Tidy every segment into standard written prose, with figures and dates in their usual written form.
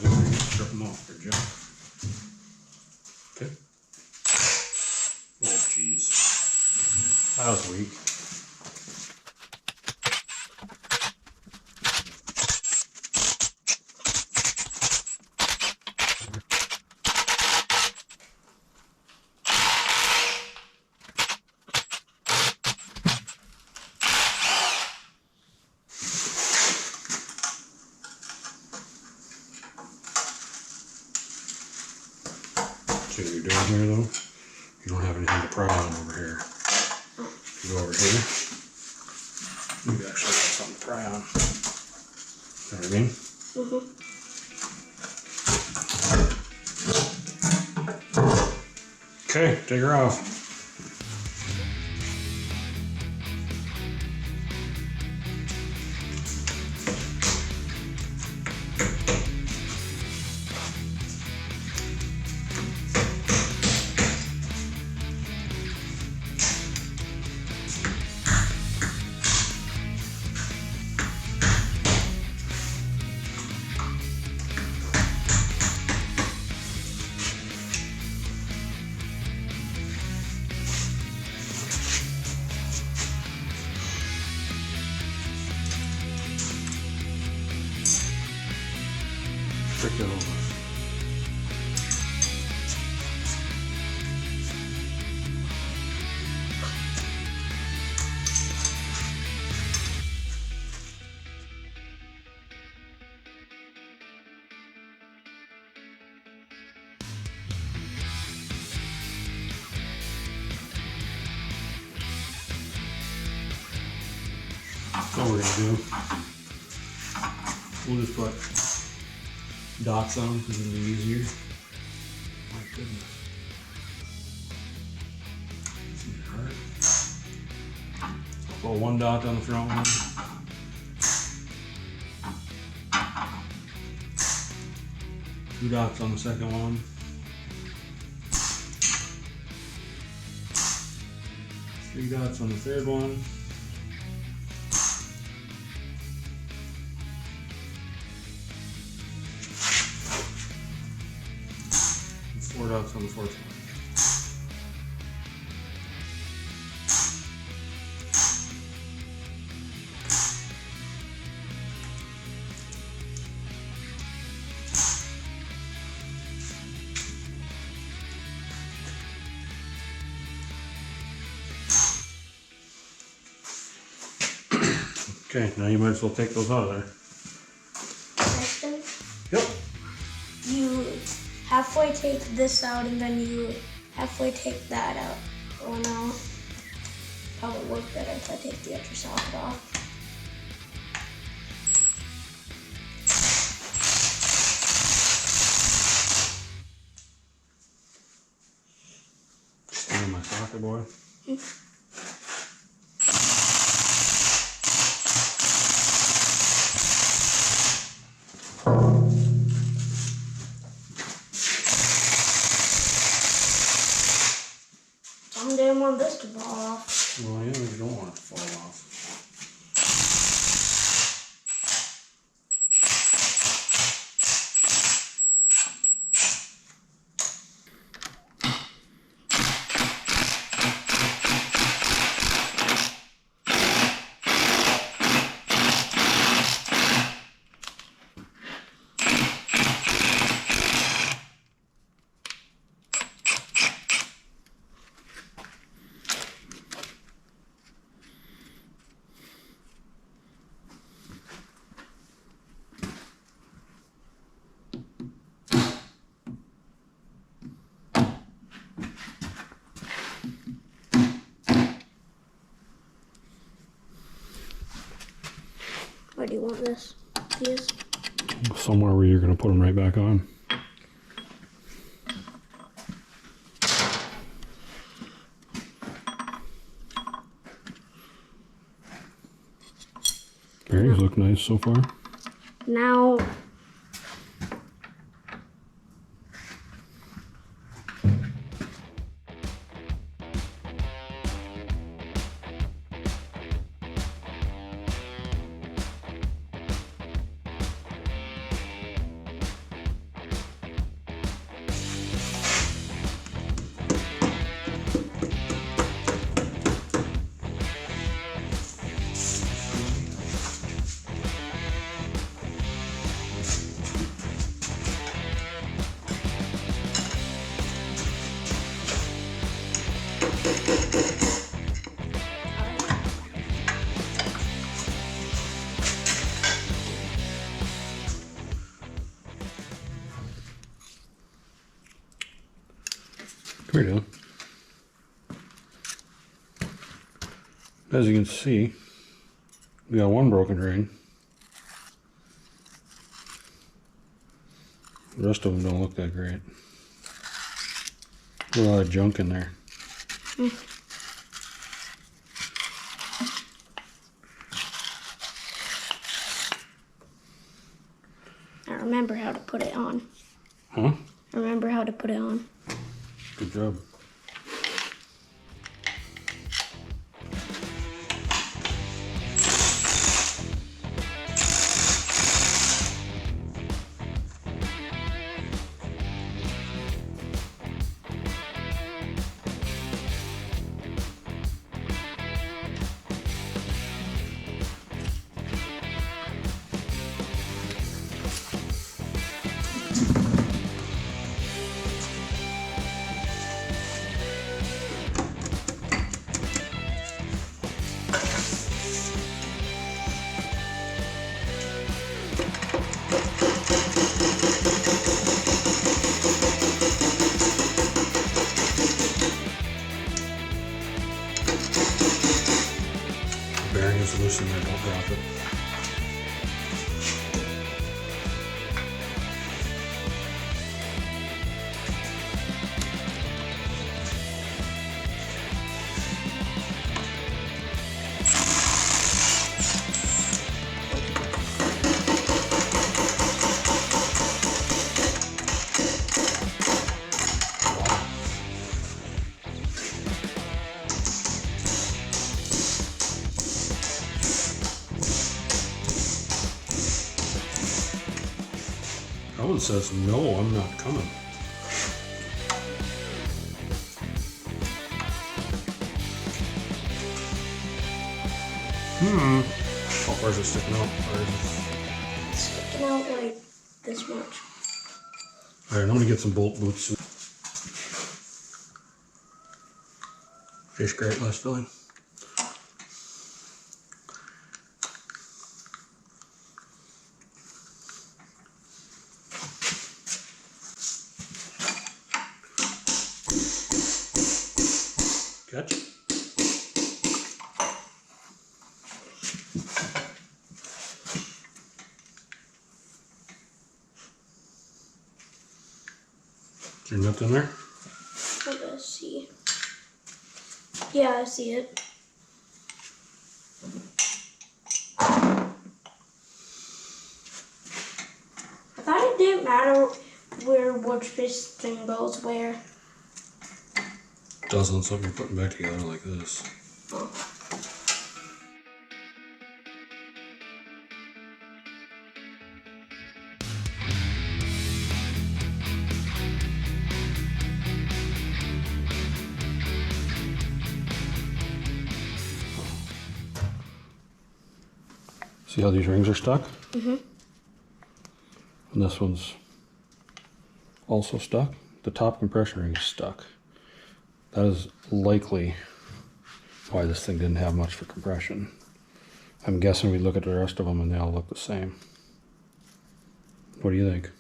Strip them off for junk. Okay. Oh, jeez. That was weak. See what you're doing here though? You don't have anything to pry on over here. If you go over here, you actually have something to pry on. You know what I mean? Okay, take her off. Ridiculous. That's what we're gonna do. We'll just put dots on because it'll be easier. My goodness. It's hard. Put one dot on the front one. Two dots on the second one. Three dots on the third one. 4 dots on the fourth one. Okay, now you might as well take those out of there. Piston? Yep. You halfway take this out and then you halfway take that out. Oh no. Probably work better if I take the extra socket off. Stand on my socket, boy. Someday I want this to fall off. Well, yeah, you don't want it to fall off. Where do you want this? These? Somewhere where you're going to put them right back on. Bearings look nice so far. Now, Come here, Dylan. As you can see, we got one broken ring. The rest of them don't look that great. A lot of junk in there. I remember how to put it on. Huh? I remember how to put it on. Good job. Bearing is loose in there, don't drop it. Owen says, no, I'm not coming. Oh, where's it sticking out? It's sticking out like this much. Alright, I'm gonna get some bolt boots. Fish grate less filling. Catch. Is your nut in there? Let's see. Yeah, I see it. I thought it didn't matter where which piston goes where. Does on something you're putting back together like this. Oh. See how these rings are stuck? Mm-hmm. And this one's also stuck. The top compression ring is stuck. That is likely why this thing didn't have much for compression. I'm guessing we look at the rest of them and they all look the same. What do you think?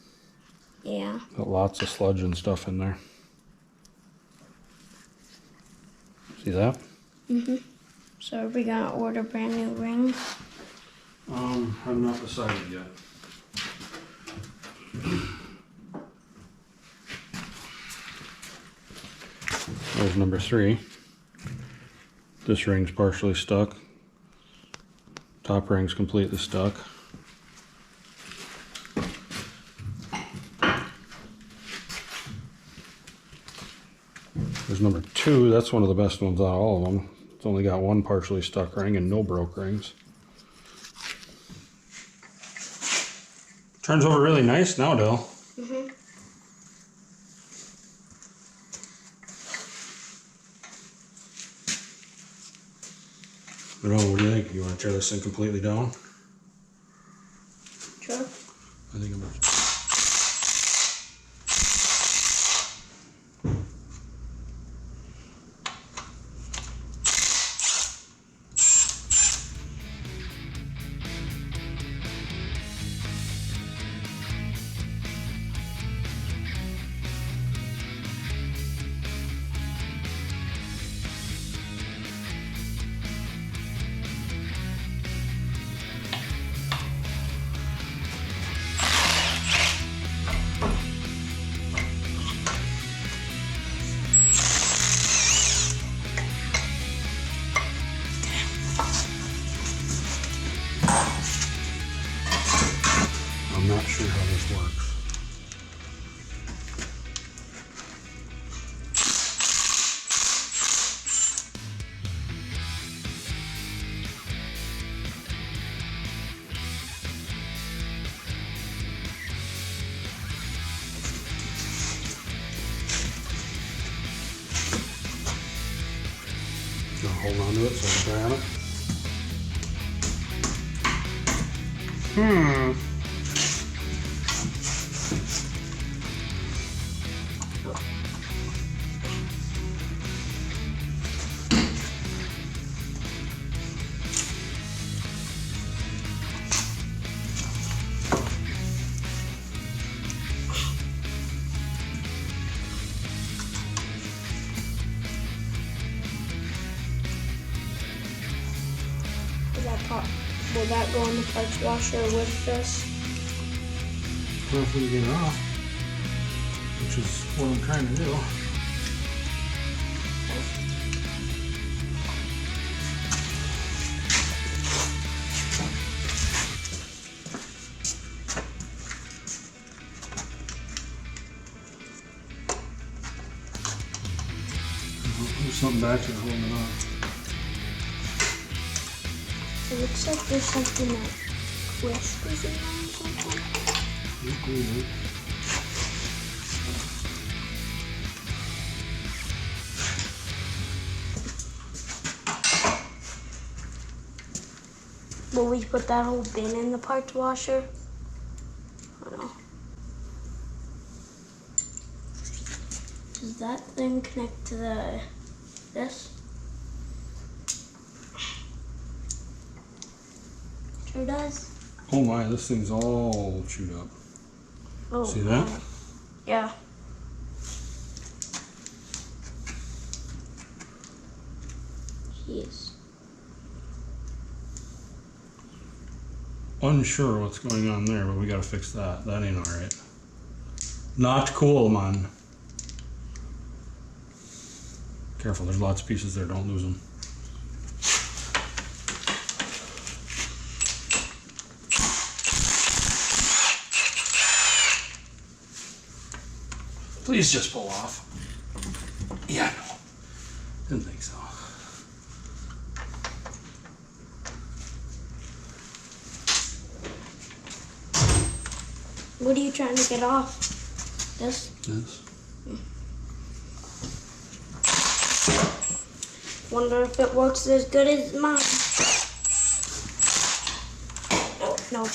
Yeah. Got lots of sludge and stuff in there. See that? Mm-hmm. So are we gonna order brand new rings? I'm not decided yet. There's number 3. This ring's partially stuck. Top ring's completely stuck. There's number 2. That's one of the best ones out of all of them. It's only got one partially stuck ring and no broke rings. Turns over really nice now, Dell. Mm-hmm. I don't know, what do you think? You want to tear this thing completely down? Sure. I think I'm gonna... hold on to it so I can try on it. Will that go in the parts washer with this? Well, if we get it off, which is what I'm trying to do. There's something back there holding it off. It looks like there's something that whispers in there or something. Will we put that whole bin in the parts washer? I don't know. Does that thing connect to this? Sure does. Oh my, this thing's all chewed up. Oh, see that? Yeah. Jeez. Unsure what's going on there, but we gotta fix that. That ain't alright. Not cool, man. Careful, there's lots of pieces there, don't lose them. Please just pull off. Yeah, no. Didn't think so. What are you trying to get off? This? This. Wonder if it works as good as mine. Oh, no.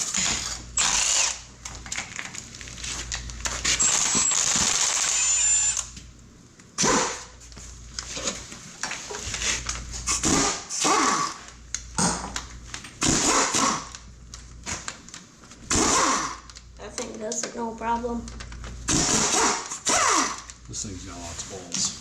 No problem. This thing's got lots of bolts.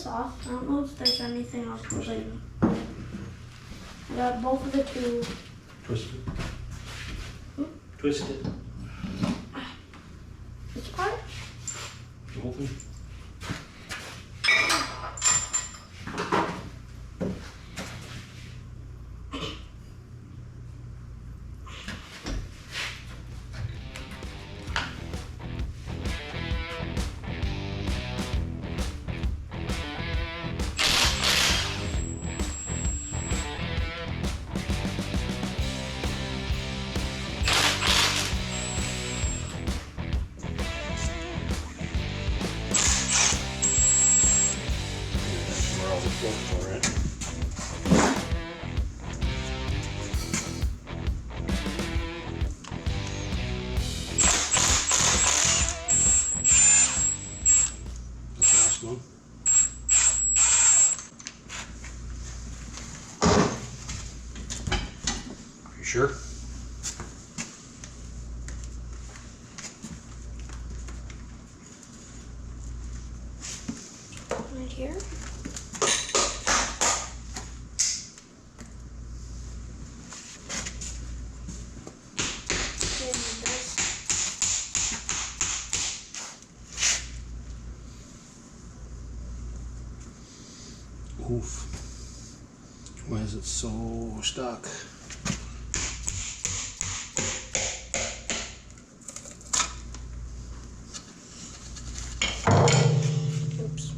Off. I don't know if there's anything else holding. I got both of the two. Twist it. Twist it. Which part? the whole thing? Alright. Last one. You sure? Right here. Oof. Why is it so stuck? Oops.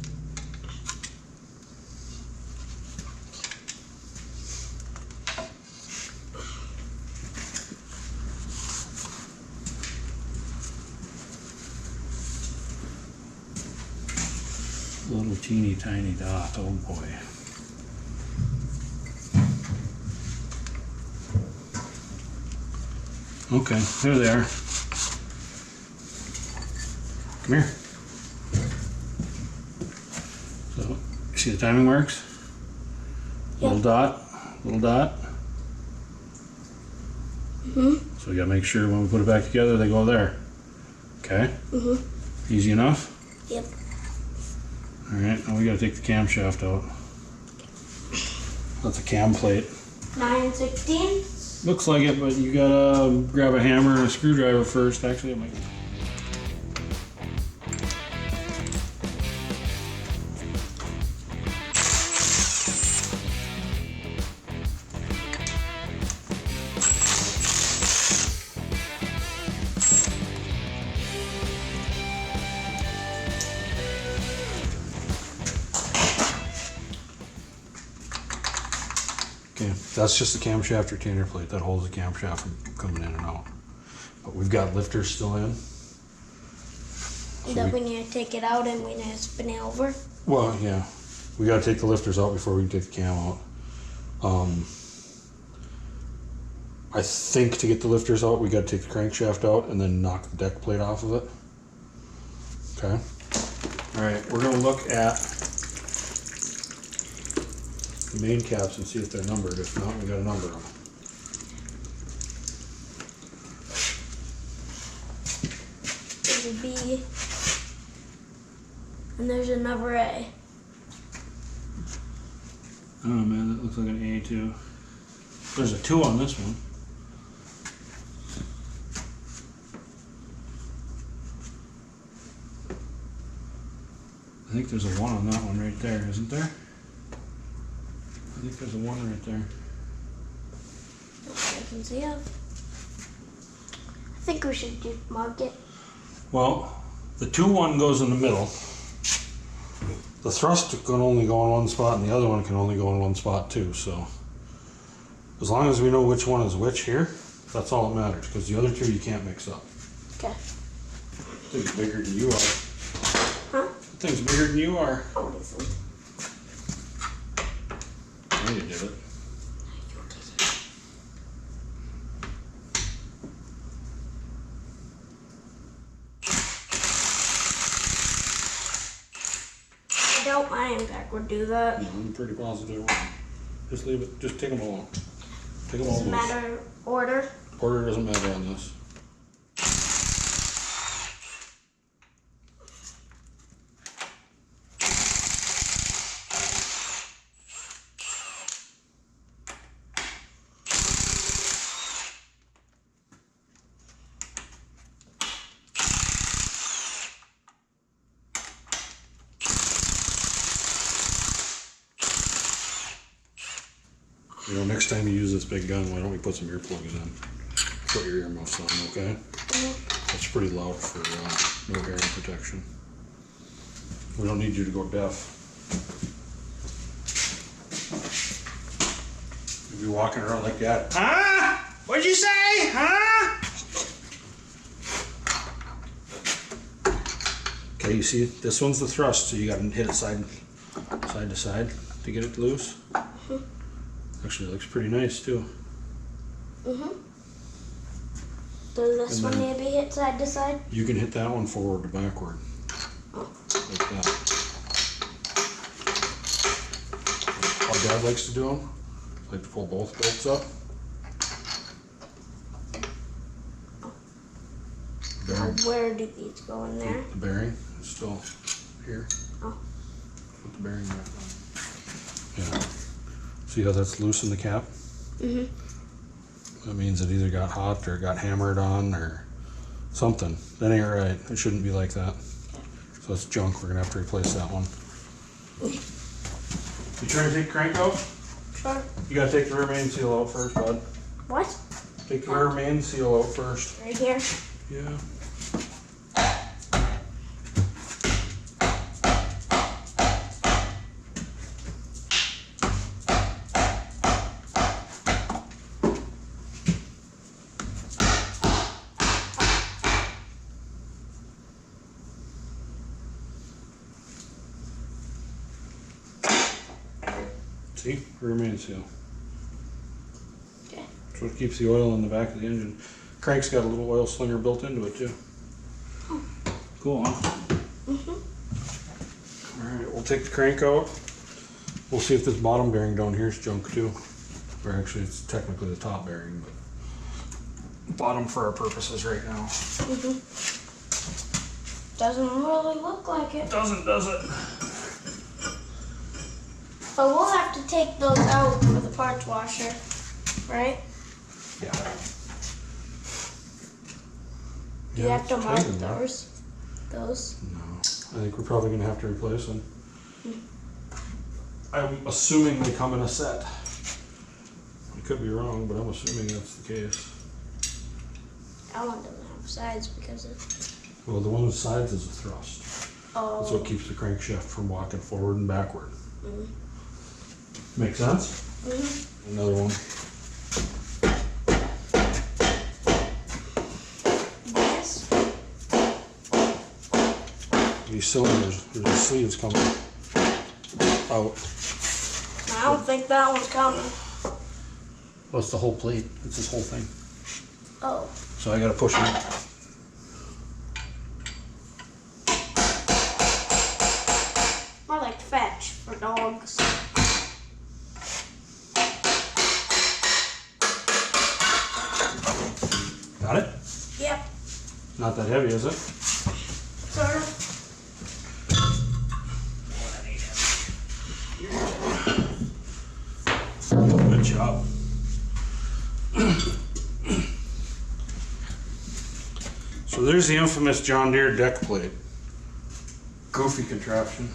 Little teeny tiny dot, oh boy. Okay, there they are. Come here. So, see the timing marks? Little dot, little dot. So we gotta make sure when we put it back together, they go there. Okay? Easy enough? Yep. Alright, now we gotta take the camshaft out. That's a cam plate. 9/16. Looks like it, but you gotta grab a hammer and a screwdriver first. Actually, it might. Okay, that's just the camshaft retainer plate that holds the camshaft from coming in and out. But we've got lifters still in. That we need to take it out and we need to spin it over. Well, yeah, we got to take the lifters out before we can take the cam out. I think to get the lifters out, we got to take the crankshaft out and then knock the deck plate off of it. Okay. All right, we're gonna look at the main caps and see if they're numbered. If not, we got to number them. There's a B. And there's another A. Oh man, that looks like an A too. There's a 2 on this one. I think there's a 1 on that one right there, isn't there? I think there's a 1 right there. I can see it. I think we should just mark it. Well, the 2-1 goes in the middle. The thrust can only go in one spot and the other one can only go in one spot too, so as long as we know which one is which here, that's all that matters, because the other 2 you can't mix up. Okay. That thing's bigger than you are. Huh? That thing's bigger than you are. Oh, it isn't. I know you did it. I doubt my impact would do that. No, I'm pretty positive it won't. Just leave it. Just take them along. Take them all Doesn't loose. matter order. Order doesn't matter on this. You know, next time you use this big gun, why don't we put some earplugs in? Put your earmuffs on, okay? That's pretty loud for no hearing protection. We don't need you to go deaf. You'll be walking around like that. Huh? What'd you say? Huh? Okay, you see, this one's the thrust, so you gotta hit it side to side to get it loose. Actually, it looks pretty nice too. Does this one need to be hit side to side? You can hit that one forward to backward. Like that. How Dad likes to do them, like to pull both bolts up. Bearing. Where do these go in there? The bearing is still here. Oh. Put the bearing back on. Yeah. See how that's loose in the cap? That means it either got hot or got hammered on or something. That ain't right. It shouldn't be like that. So that's junk. We're gonna have to replace that one. You trying to take the crank out? Sure. You gotta take the rear main seal out first, bud. What? Take the rear main seal out first. Right here? Yeah. See? Rear main seal. Okay. That's what keeps the oil in the back of the engine. Crank's got a little oil slinger built into it too. Cool, huh? Alright, we'll take the crank out. We'll see if this bottom bearing down here is junk too. Or actually it's technically the top bearing, but bottom for our purposes right now. Doesn't really look like it. Doesn't, does it? But we'll have to take those out for the parts washer, right? Yeah. Do you have to it's mark tight in there. those? No. I think we're probably gonna have to replace them. I'm assuming they come in a set. I could be wrong, but I'm assuming that's the case. That one doesn't have sides because of... Well, the one with sides is a thrust. Oh. That's what keeps the crankshaft from walking forward and backward. Make sense? Another one. Yes. These cylinders, there's the sleeves coming out. I don't think that one's coming. Well, it's the whole plate. It's this whole thing. Oh. So I gotta push it. More like fetch for dogs. Got it? Yep. Not that heavy, is it? Sort of. Good job. So there's the infamous John Deere deck plate. Goofy contraption.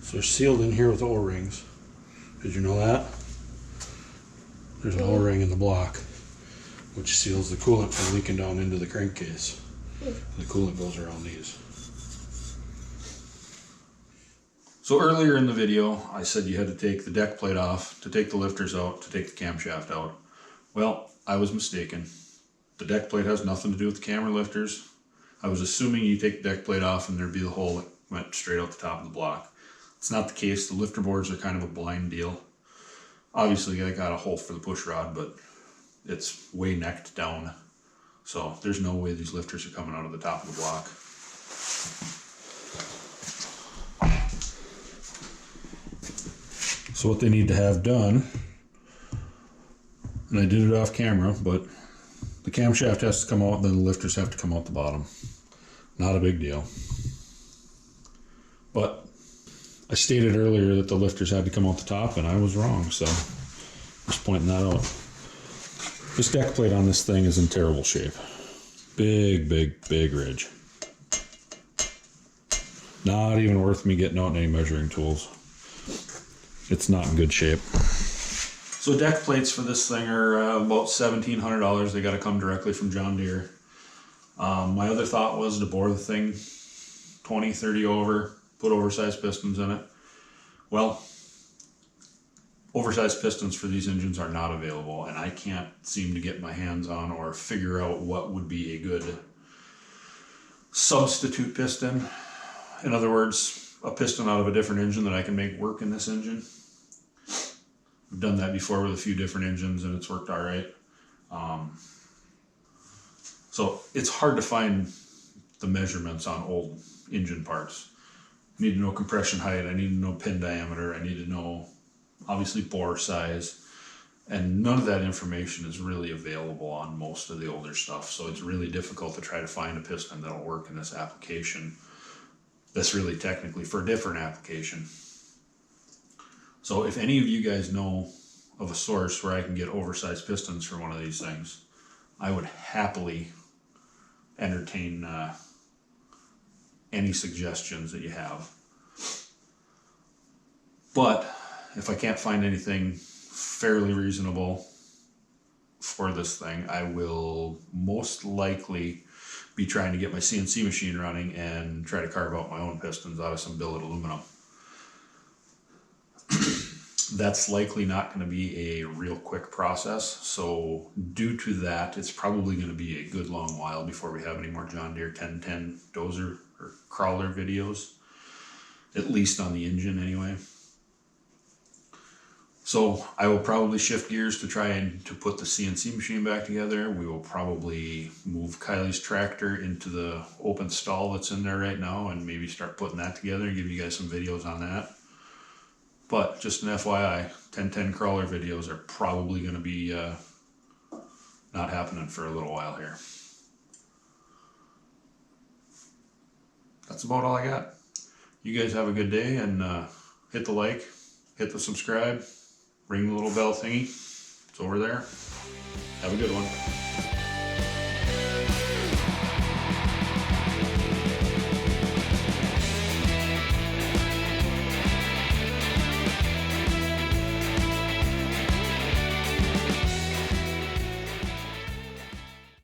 So they're sealed in here with O-rings. Did you know that? There's an O-ring in the block, which seals the coolant from leaking down into the crankcase. The coolant goes around these. So earlier in the video, I said you had to take the deck plate off, to take the lifters out, to take the camshaft out. Well, I was mistaken. The deck plate has nothing to do with the cam or lifters. I was assuming you take the deck plate off and there'd be the hole that went straight out the top of the block. It's not the case. The lifter boards are kind of a blind deal. Obviously, I got a hole for the push rod, but it's way necked down. So there's no way these lifters are coming out of the top of the block. So what they need to have done, and I did it off camera, but the camshaft has to come out, then the lifters have to come out the bottom. Not a big deal. But I stated earlier that the lifters had to come out the top, and I was wrong, so just pointing that out. This deck plate on this thing is in terrible shape. Big ridge. Not even worth me getting out any measuring tools. It's not in good shape. So deck plates for this thing are about $1,700. They got to come directly from John Deere. My other thought was to bore the thing 20, 30 over, put oversized pistons in it. Well, oversized pistons for these engines are not available, and I can't seem to get my hands on or figure out what would be a good substitute piston. In other words, a piston out of a different engine that I can make work in this engine. I've done that before with a few different engines and it's worked all right. So it's hard to find the measurements on old engine parts. I need to know compression height, I need to know pin diameter, I need to know obviously bore size, and none of that information is really available on most of the older stuff. So it's really difficult to try to find a piston that'll work in this application that's really technically for a different application. So if any of you guys know of a source where I can get oversized pistons for one of these things, I would happily entertain any suggestions that you have. But if I can't find anything fairly reasonable for this thing, I will most likely be trying to get my CNC machine running and try to carve out my own pistons out of some billet aluminum. That's likely not going to be a real quick process, so due to that, it's probably going to be a good long while before we have any more John Deere 1010 dozer or crawler videos, at least on the engine anyway. So I will probably shift gears to try and to put the CNC machine back together. We will probably move Kylie's tractor into the open stall that's in there right now and maybe start putting that together and give you guys some videos on that. But just an FYI, 1010 crawler videos are probably going to be not happening for a little while here. That's about all I got. You guys have a good day, and hit the like, hit the subscribe, ring the little bell thingy. It's over there. Have a good one.